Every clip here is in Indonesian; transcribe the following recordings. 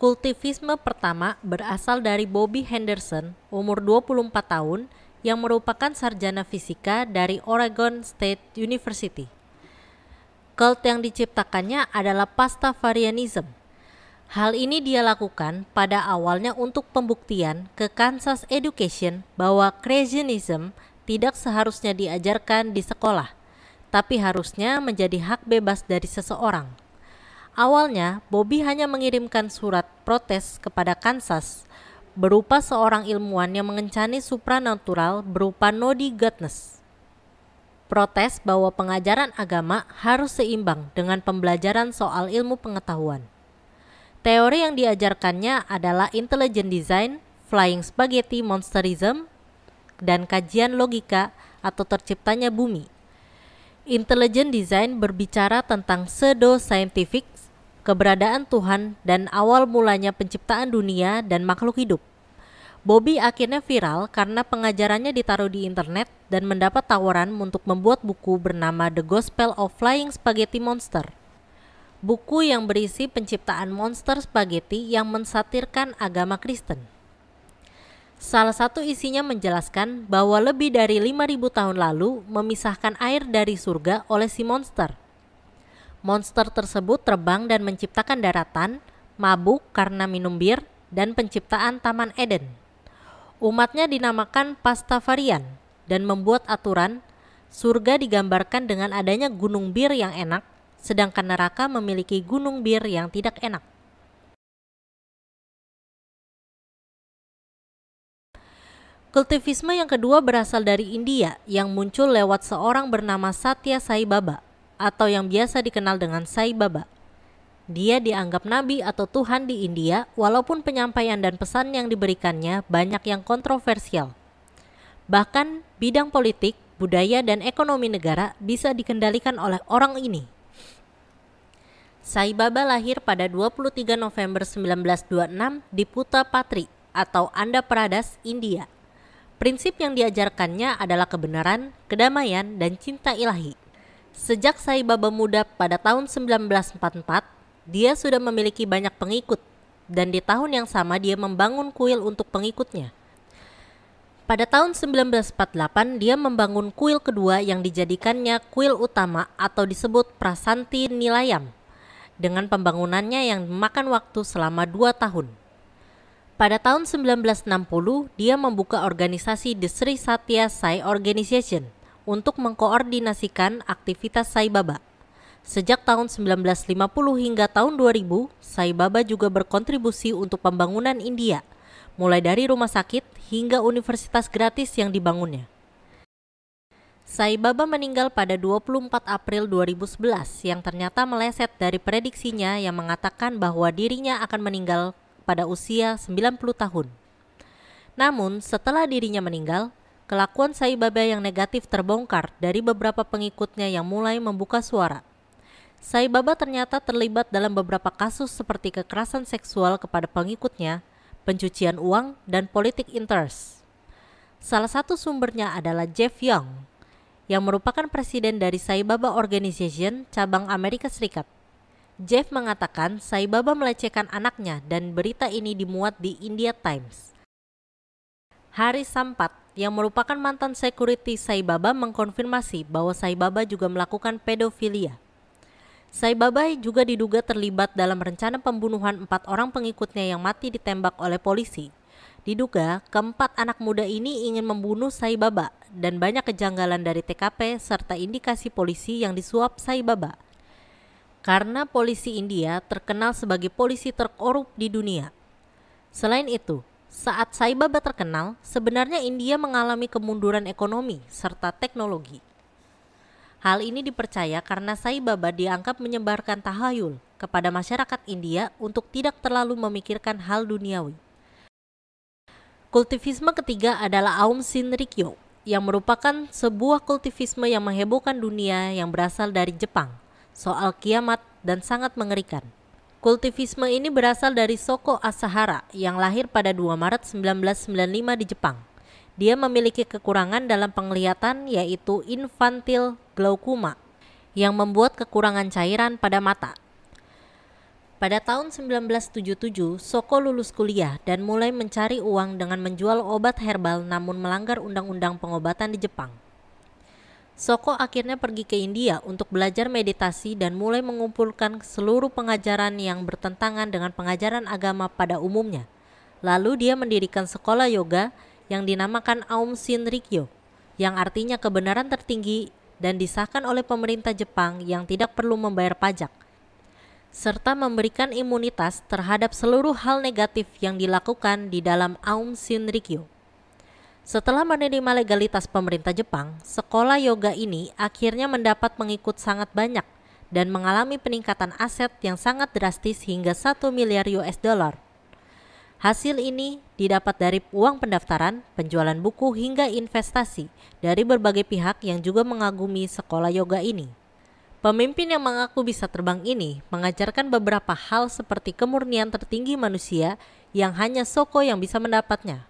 Kultivisme pertama berasal dari Bobby Henderson, umur 24 tahun, yang merupakan sarjana fisika dari Oregon State University. Kult yang diciptakannya adalah Pastafarianism. Hal ini dia lakukan pada awalnya untuk pembuktian ke Kansas Education bahwa creationism tidak seharusnya diajarkan di sekolah, tapi harusnya menjadi hak bebas dari seseorang. Awalnya, Bobby hanya mengirimkan surat protes kepada Kansas berupa seorang ilmuwan yang mengencani supranatural berupa Noddy Goodness. Protes bahwa pengajaran agama harus seimbang dengan pembelajaran soal ilmu pengetahuan. Teori yang diajarkannya adalah intelligent design, flying spaghetti monsterism, dan kajian logika atau terciptanya bumi. Intelligent design berbicara tentang pseudo-scientific, keberadaan Tuhan, dan awal mulanya penciptaan dunia dan makhluk hidup. Bobby akhirnya viral karena pengajarannya ditaruh di internet dan mendapat tawaran untuk membuat buku bernama The Gospel of Flying Spaghetti Monster. Buku yang berisi penciptaan monster spaghetti yang mensatirkan agama Kristen. Salah satu isinya menjelaskan bahwa lebih dari 5.000 tahun lalu memisahkan air dari surga oleh si monster. Monster tersebut terbang dan menciptakan daratan, mabuk karena minum bir, dan penciptaan Taman Eden. Umatnya dinamakan Pastafarian dan membuat aturan surga digambarkan dengan adanya gunung bir yang enak, sedangkan neraka memiliki gunung bir yang tidak enak. Kultivisme yang kedua berasal dari India yang muncul lewat seorang bernama Satya Sai Baba atau yang biasa dikenal dengan Sai Baba. Dia dianggap nabi atau Tuhan di India walaupun penyampaian dan pesan yang diberikannya banyak yang kontroversial. Bahkan bidang politik, budaya, dan ekonomi negara bisa dikendalikan oleh orang ini. Sai Baba lahir pada 23 November 1926 di Puttaparthi atau Andhra Pradesh, India. Prinsip yang diajarkannya adalah kebenaran, kedamaian, dan cinta ilahi. Sejak Sai Baba muda pada tahun 1944, dia sudah memiliki banyak pengikut, dan di tahun yang sama dia membangun kuil untuk pengikutnya. Pada tahun 1948, dia membangun kuil kedua yang dijadikannya kuil utama atau disebut Prasanti Nilayam, dengan pembangunannya yang memakan waktu selama 2 tahun. Pada tahun 1960, dia membuka organisasi The Sri Satya Sai Organization untuk mengkoordinasikan aktivitas Sai Baba. Sejak tahun 1950 hingga tahun 2000, Sai Baba juga berkontribusi untuk pembangunan India, mulai dari rumah sakit hingga universitas gratis yang dibangunnya. Sai Baba meninggal pada 24 April 2011 yang ternyata meleset dari prediksinya yang mengatakan bahwa dirinya akan meninggal pada usia 90 tahun. Namun setelah dirinya meninggal, kelakuan Sai Baba yang negatif terbongkar dari beberapa pengikutnya yang mulai membuka suara. Sai Baba ternyata terlibat dalam beberapa kasus seperti kekerasan seksual kepada pengikutnya, pencucian uang, dan politik interest. Salah satu sumbernya adalah Jeff Young, yang merupakan presiden dari Sai Baba Organization cabang Amerika Serikat. Jeff mengatakan Sai Baba melecehkan anaknya dan berita ini dimuat di India Times. Hari Sampat, yang merupakan mantan security Sai Baba, mengkonfirmasi bahwa Sai Baba juga melakukan pedofilia. Sai Baba juga diduga terlibat dalam rencana pembunuhan 4 orang pengikutnya yang mati ditembak oleh polisi. Diduga keempat anak muda ini ingin membunuh Sai Baba dan banyak kejanggalan dari TKP serta indikasi polisi yang disuap Sai Baba. Karena polisi India terkenal sebagai polisi terkorup di dunia. Selain itu, saat Sai Baba terkenal, sebenarnya India mengalami kemunduran ekonomi serta teknologi. Hal ini dipercaya karena Sai Baba dianggap menyebarkan tahayul kepada masyarakat India untuk tidak terlalu memikirkan hal duniawi. Kultivisme ketiga adalah Aum Shinrikyo, yang merupakan sebuah kultivisme yang menghebohkan dunia yang berasal dari Jepang, soal kiamat dan sangat mengerikan. Kultivisme ini berasal dari Shoko Asahara yang lahir pada 2 Maret 1995 di Jepang. Dia memiliki kekurangan dalam penglihatan yaitu infantile glaucoma yang membuat kekurangan cairan pada mata. Pada tahun 1977, Soko lulus kuliah dan mulai mencari uang dengan menjual obat herbal namun melanggar undang-undang pengobatan di Jepang. Soko akhirnya pergi ke India untuk belajar meditasi dan mulai mengumpulkan seluruh pengajaran yang bertentangan dengan pengajaran agama pada umumnya. Lalu dia mendirikan sekolah yoga yang dinamakan Aum Shinrikyo, yang artinya kebenaran tertinggi dan disahkan oleh pemerintah Jepang yang tidak perlu membayar pajak, serta memberikan imunitas terhadap seluruh hal negatif yang dilakukan di dalam Aum Shinrikyo. Setelah menerima legalitas pemerintah Jepang, sekolah yoga ini akhirnya mendapat pengikut sangat banyak dan mengalami peningkatan aset yang sangat drastis hingga 1 miliar US dollar. Hasil ini didapat dari uang pendaftaran, penjualan buku hingga investasi dari berbagai pihak yang juga mengagumi sekolah yoga ini. Pemimpin yang mengaku bisa terbang ini mengajarkan beberapa hal seperti kemurnian tertinggi manusia yang hanya Soko yang bisa mendapatnya.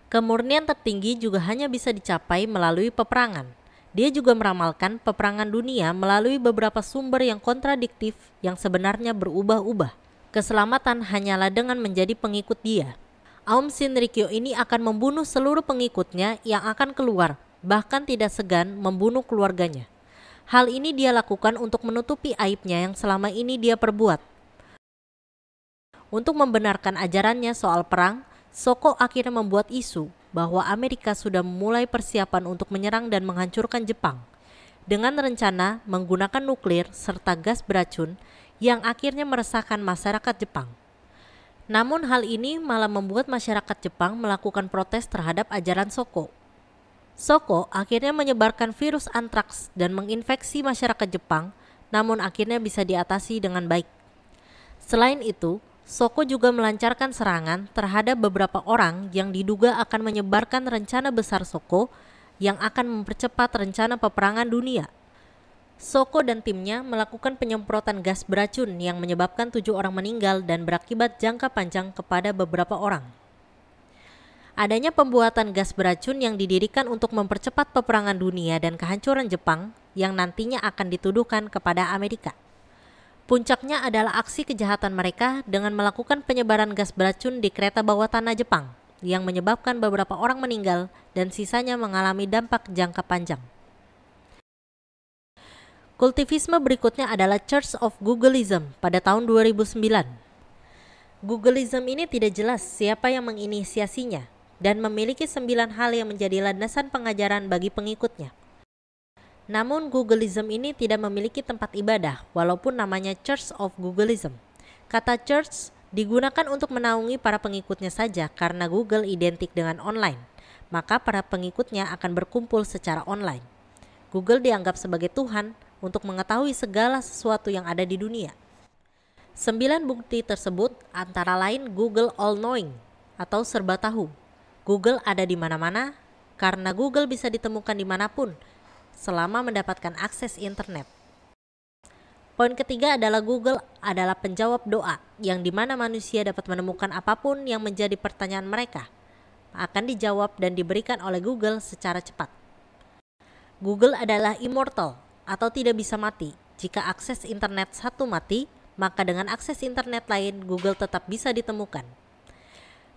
Kemurnian tertinggi juga hanya bisa dicapai melalui peperangan. Dia juga meramalkan peperangan dunia melalui beberapa sumber yang kontradiktif yang sebenarnya berubah-ubah. Keselamatan hanyalah dengan menjadi pengikut dia. Aum Shinrikyo ini akan membunuh seluruh pengikutnya yang akan keluar, bahkan tidak segan membunuh keluarganya. Hal ini dia lakukan untuk menutupi aibnya yang selama ini dia perbuat. Untuk membenarkan ajarannya soal perang, Soko akhirnya membuat isu bahwa Amerika sudah memulai persiapan untuk menyerang dan menghancurkan Jepang dengan rencana menggunakan nuklir serta gas beracun yang akhirnya meresahkan masyarakat Jepang. Namun hal ini malah membuat masyarakat Jepang melakukan protes terhadap ajaran Soko. Soko akhirnya menyebarkan virus antraks dan menginfeksi masyarakat Jepang, namun akhirnya bisa diatasi dengan baik. Selain itu, Soko juga melancarkan serangan terhadap beberapa orang yang diduga akan menyebarkan rencana besar Soko yang akan mempercepat rencana peperangan dunia. Soko dan timnya melakukan penyemprotan gas beracun yang menyebabkan 7 orang meninggal dan berakibat jangka panjang kepada beberapa orang. Adanya pembuatan gas beracun yang didirikan untuk mempercepat peperangan dunia dan kehancuran Jepang yang nantinya akan dituduhkan kepada Amerika. Puncaknya adalah aksi kejahatan mereka dengan melakukan penyebaran gas beracun di kereta bawah tanah Jepang yang menyebabkan beberapa orang meninggal dan sisanya mengalami dampak jangka panjang. Kultivisme berikutnya adalah Church of Googleism pada tahun 2009. Googleism ini tidak jelas siapa yang menginisiasinya dan memiliki 9 hal yang menjadi landasan pengajaran bagi pengikutnya. Namun Googleism ini tidak memiliki tempat ibadah walaupun namanya Church of Googleism. Kata church digunakan untuk menaungi para pengikutnya saja karena Google identik dengan online, maka para pengikutnya akan berkumpul secara online. Google dianggap sebagai Tuhan untuk mengetahui segala sesuatu yang ada di dunia. 9 bukti tersebut antara lain Google All Knowing atau serba tahu. Google ada di mana-mana karena Google bisa ditemukan dimanapun selama mendapatkan akses internet. Poin ketiga adalah Google adalah penjawab doa yang dimana manusia dapat menemukan apapun yang menjadi pertanyaan mereka akan dijawab dan diberikan oleh Google secara cepat. Google adalah immortal atau tidak bisa mati. Jika akses internet satu mati, maka dengan akses internet lain Google tetap bisa ditemukan.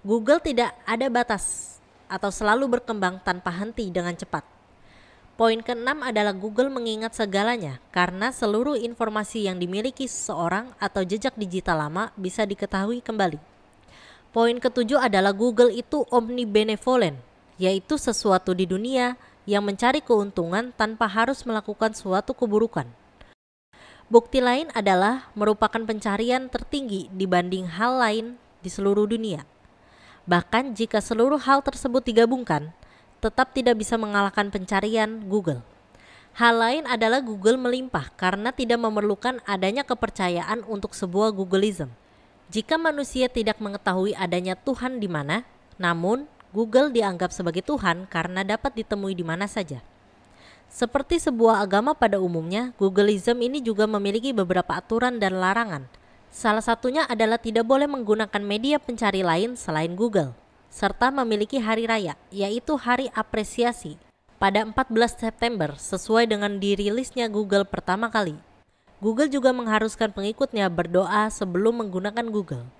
Google tidak ada batas atau selalu berkembang tanpa henti dengan cepat. Poin keenam adalah Google mengingat segalanya karena seluruh informasi yang dimiliki seseorang atau jejak digital lama bisa diketahui kembali. Poin ketujuh adalah Google itu omnibenevolent, yaitu sesuatu di dunia yang mencari keuntungan tanpa harus melakukan suatu keburukan. Bukti lain adalah merupakan pencarian tertinggi dibanding hal lain di seluruh dunia. Bahkan jika seluruh hal tersebut digabungkan, tetap tidak bisa mengalahkan pencarian Google. Hal lain adalah Google melimpah karena tidak memerlukan adanya kepercayaan untuk sebuah Googleism. Jika manusia tidak mengetahui adanya Tuhan di mana, namun Google dianggap sebagai Tuhan karena dapat ditemui di mana saja. Seperti sebuah agama pada umumnya, Googleism ini juga memiliki beberapa aturan dan larangan. Salah satunya adalah tidak boleh menggunakan media pencari lain selain Google, serta memiliki hari raya, yaitu Hari Apresiasi, pada 14 September sesuai dengan dirilisnya Google pertama kali. Google juga mengharuskan pengikutnya berdoa sebelum menggunakan Google.